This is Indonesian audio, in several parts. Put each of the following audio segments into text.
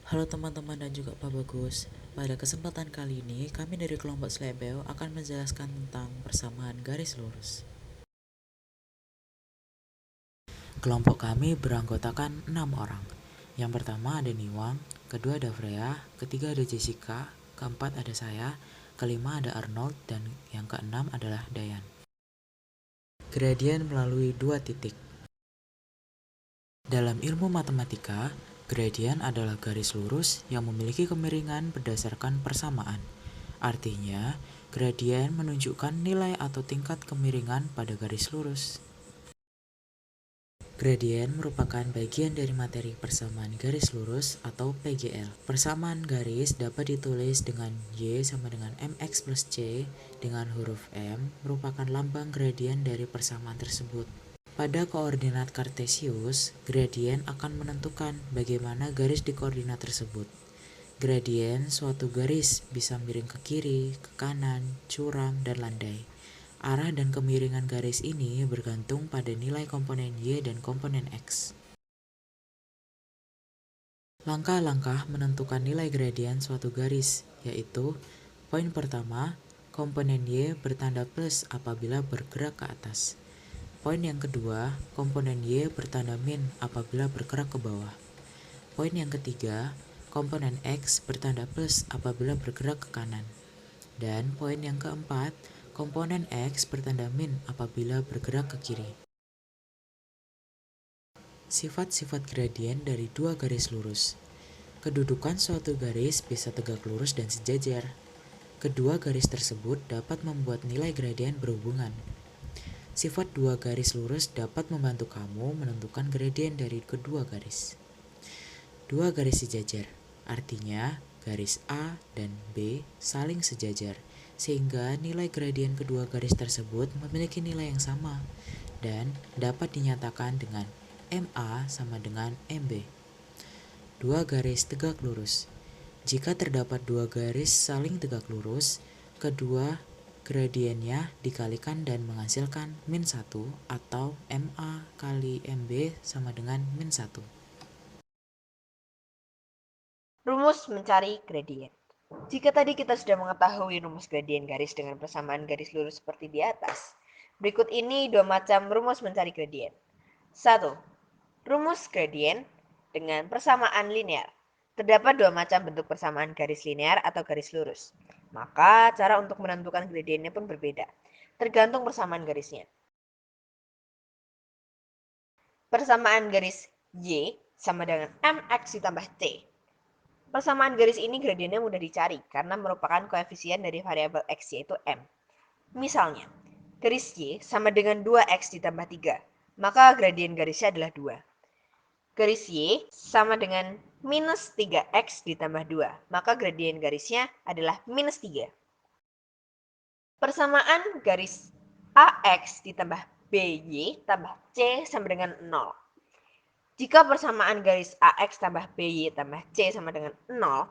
Halo teman-teman dan juga Pak Bagus. Pada kesempatan kali ini, kami dari kelompok Slebeo akan menjelaskan tentang persamaan garis lurus. Kelompok kami beranggotakan 6 orang. Yang pertama ada Niwang, kedua ada Freya, ketiga ada Jessica, keempat ada saya, kelima ada Arnold, dan yang keenam adalah Dayan. Gradien melalui dua titik. Dalam ilmu matematika, gradien adalah garis lurus yang memiliki kemiringan berdasarkan persamaan. Artinya, gradien menunjukkan nilai atau tingkat kemiringan pada garis lurus. Gradien merupakan bagian dari materi persamaan garis lurus atau PGL. Persamaan garis dapat ditulis dengan Y sama dengan MX plus C dengan huruf M merupakan lambang gradien dari persamaan tersebut. Pada koordinat kartesius, gradien akan menentukan bagaimana garis di koordinat tersebut. Gradien suatu garis bisa miring ke kiri, ke kanan, curam, dan landai. Arah dan kemiringan garis ini bergantung pada nilai komponen Y dan komponen X. Langkah-langkah menentukan nilai gradien suatu garis, yaitu poin pertama, komponen Y bertanda plus apabila bergerak ke atas. Poin yang kedua, komponen Y bertanda min apabila bergerak ke bawah. Poin yang ketiga, komponen X bertanda plus apabila bergerak ke kanan. Dan poin yang keempat, komponen X bertanda min apabila bergerak ke kiri. Sifat-sifat gradien dari dua garis lurus. Kedudukan suatu garis bisa tegak lurus dan sejajar. Kedua garis tersebut dapat membuat nilai gradien berhubungan. Sifat dua garis lurus dapat membantu kamu menentukan gradien dari kedua garis. Dua garis sejajar, artinya garis A dan B saling sejajar, sehingga nilai gradien kedua garis tersebut memiliki nilai yang sama dan dapat dinyatakan dengan MA sama dengan MB. Dua garis tegak lurus. Jika terdapat dua garis saling tegak lurus, kedua gradiennya dikalikan dan menghasilkan min 1 atau MA kali MB sama dengan min 1. Rumus mencari gradien. Jika tadi kita sudah mengetahui rumus gradien garis dengan persamaan garis lurus seperti di atas, berikut ini dua macam rumus mencari gradien. 1. Rumus gradien dengan persamaan linear. Terdapat dua macam bentuk persamaan garis linear atau garis lurus. Maka cara untuk menentukan gradiennya pun berbeda, tergantung persamaan garisnya. Persamaan garis Y sama dengan MX ditambah C. Persamaan garis ini gradiennya mudah dicari karena merupakan koefisien dari variabel X yaitu M. Misalnya, garis Y sama dengan 2X ditambah 3, maka gradien garisnya adalah 2. Garis Y sama dengan minus 3X ditambah 2, maka gradien garisnya adalah minus 3. Persamaan garis AX ditambah BY tambah C sama dengan 0. Jika persamaan garis AX tambah BY tambah C sama dengan 0,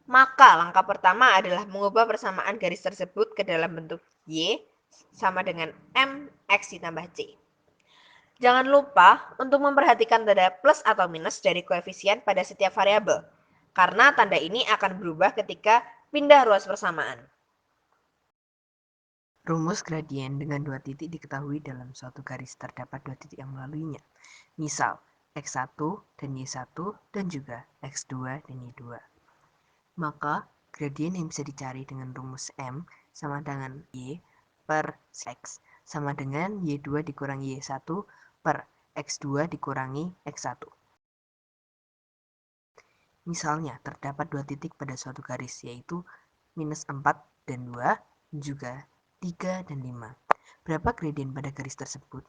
maka langkah pertama adalah mengubah persamaan garis tersebut ke dalam bentuk Y sama dengan MX ditambah C. Jangan lupa untuk memperhatikan tanda plus atau minus dari koefisien pada setiap variabel, karena tanda ini akan berubah ketika pindah ruas persamaan. Rumus gradien dengan dua titik diketahui dalam suatu garis terdapat dua titik yang melaluinya. Misal, X1 dan Y1 dan juga X2 dan Y2. Maka, gradien yang bisa dicari dengan rumus M sama dengan Y per X sama dengan Y2 dikurangi Y1 per X2 dikurangi X1. Misalnya, terdapat dua titik pada suatu garis, yaitu minus 4 dan 2, juga 3 dan 5. Berapa gradien pada garis tersebut?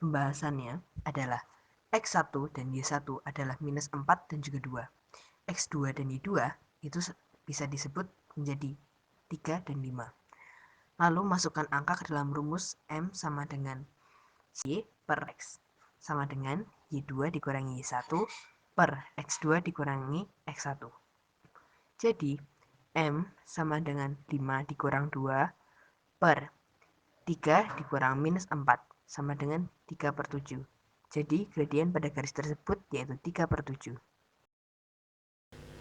Pembahasannya adalah X1 dan Y1 adalah minus 4 dan juga 2. X2 dan Y2 itu bisa disebut menjadi 3 dan 5. Lalu masukkan angka ke dalam rumus M sama dengan Y per X sama dengan Y2 dikurangi Y1 per X2 dikurangi X1. Jadi, M sama dengan 5 dikurang 2 per 3 dikurang minus 4 sama dengan 3 per 7. Jadi, gradien pada garis tersebut yaitu 3 per 7.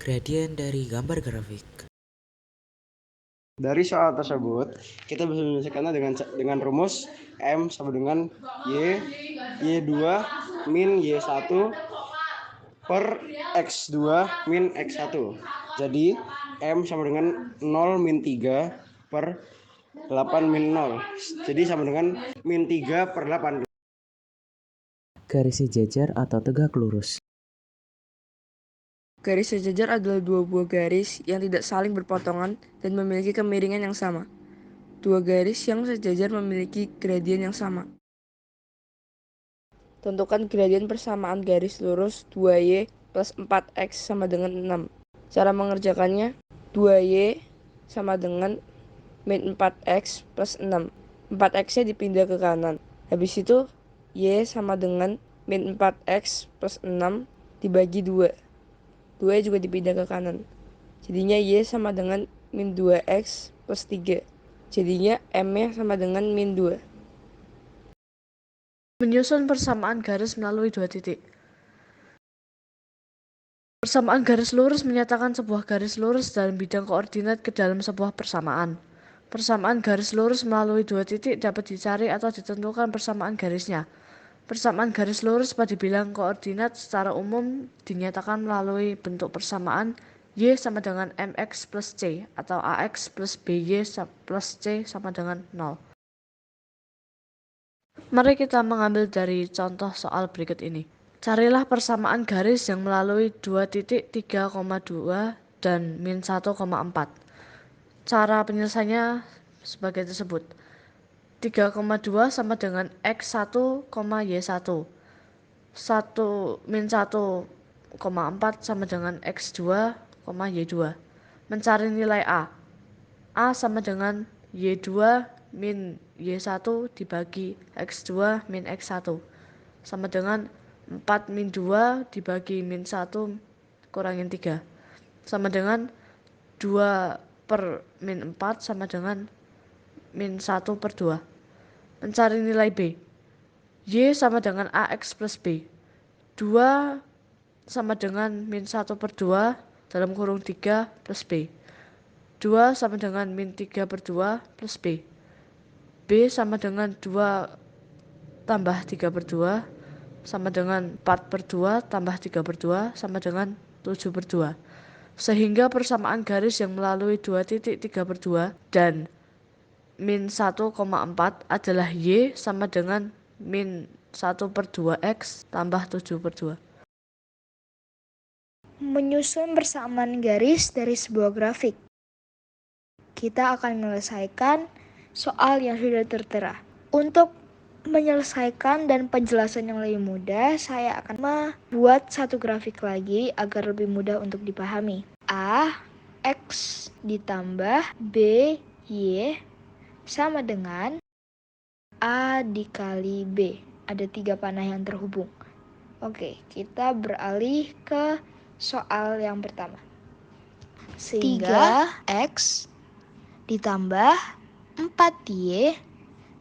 gradien dari gambar grafik. Dari soal tersebut, kita bisa menyelesaikannya dengan rumus M sama dengan Y2 min Y1 per X2 min X1. Jadi, M sama dengan 0 min 3 per 8 min 0. Jadi sama dengan min 3 per 8. Garis sejajar atau tegak lurus. Garis sejajar adalah dua buah garis yang tidak saling berpotongan dan memiliki kemiringan yang sama. Dua garis yang sejajar memiliki gradien yang sama. Tentukan gradien persamaan garis lurus 2y plus 4x sama dengan 6. Cara mengerjakannya, 2y sama dengan min 4x plus 6. 4x-nya dipindah ke kanan. Habis itu, y sama dengan min 4x plus 6 dibagi 2. 2 juga dipindah ke kanan. Jadinya y sama dengan min 2x plus 3. Jadinya m-nya sama dengan min 2. Menyusun persamaan garis melalui dua titik. Persamaan garis lurus menyatakan sebuah garis lurus dalam bidang koordinat ke dalam sebuah persamaan. Persamaan garis lurus melalui dua titik dapat dicari atau ditentukan persamaan garisnya. Persamaan garis lurus pada bilang koordinat secara umum dinyatakan melalui bentuk persamaan y sama dengan mx plus c atau ax plus by plus c sama dengan 0. Mari kita mengambil dari contoh soal berikut ini. Carilah persamaan garis yang melalui dua titik 3,2 dan min 1,4. Cara penyelesaiannya sebagai tersebut. 3,2 sama dengan x1, y1. 1 min 1,4 sama dengan x2, y2. Mencari nilai A. A sama dengan y2 min y1 dibagi x2 min x1 sama dengan 4 min 2 dibagi min 1 kurangin 3 sama dengan 2 per min 4 sama dengan min 1 per 2. Mencari nilai B. Y sama dengan AX plus B. 2 sama dengan min 1 per 2 dalam kurung 3 plus B. 2 sama dengan min 3 per 2 plus B. B sama dengan 2 tambah 3 per 2 sama dengan 4 per 2 tambah 3 per 2 sama dengan 7 per 2. Sehingga persamaan garis yang melalui 2 titik 3 per 2 dan min 1,4 adalah Y sama dengan min 1 per 2X tambah 7 per 2. Menyusun persamaan garis dari sebuah grafik. Kita akan menyelesaikan soal yang sudah tertera. Untuk menyelesaikan dan penjelasan yang lebih mudah, saya akan membuat satu grafik lagi agar lebih mudah untuk dipahami. A, X ditambah B, Y sama dengan A dikali B. Ada 3 panah yang terhubung. Oke, kita beralih ke soal yang pertama. Sehingga X ditambah 4Y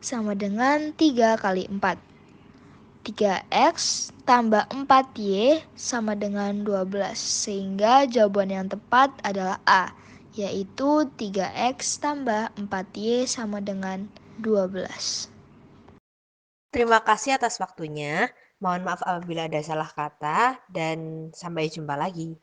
sama dengan 3 kali 4. 3X tambah 4Y sama dengan 12. Sehingga jawaban yang tepat adalah A, yaitu 3X tambah 4Y sama dengan 12. Terima kasih atas waktunya. Mohon maaf apabila ada salah kata dan sampai jumpa lagi.